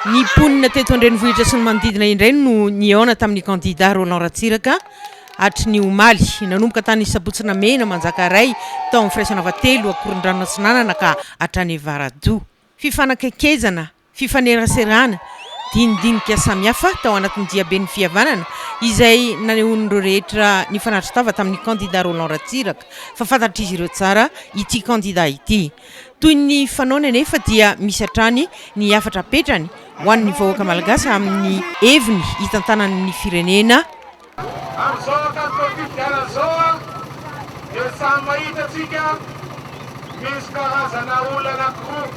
Ny ponina teto Andrenivohitra sy ny manodidina indray no nihaona tamin'ny candidat Roland Ratsiraka hatry ny omaly nanomboka tany Sabotsina Mena Manjakaray tao amin'ny firaisana vatelo Akorondrano Atsinanana ka hatrany Varado. Fifanakaikezana, fifaneraserana, dinidinika samihafa tao anatin'ny diaben'ny fihavanana izay nanehon'ireo rehetra ny fanatitra tava tamin'ny candidat Roland Ratsiraka fa fantatr'izy ireo tsara ity candidat ity. Toy ny fanaony anefa dia misy hatrany ny hafatra petrany ho an'ny vahoaka malagasy amin'ny heviny hitantanan'ny firenena. Amizao akafifidiana zao dia samy mahitatsika misy karazana olona anankiroa.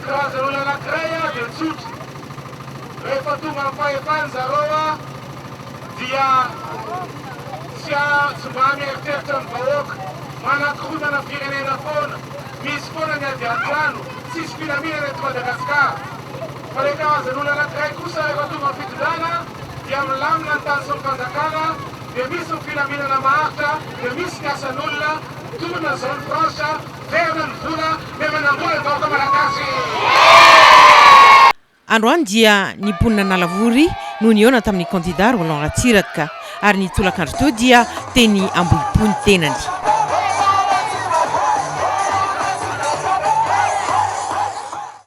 Karazana olona anankiray dia tsotra. Rehefa tonga amin'ny fahefany zareo dia tsy mba mieritreritra ny vahoaka manankironana firenena foana. Misy foana ny ady an-trano, tsisy filaminana eto Madagasikara. Fa ilay karazana olona anankiray kosa rehefa tonga amin'ny fitondrana dia milamina ny tany sy ny fanjakana, dia misy ny filaminana maharitra, dia misy ny asan'olona tona zao ny Fransa, verina ny vola, dia manambola ny vahoaka malagasy. Androany dia ny ponina Nalavory no nihaona tamin'ny candidat Roland Ratsiraka ary ny tolakandro teo dia teny ambohipony tenany.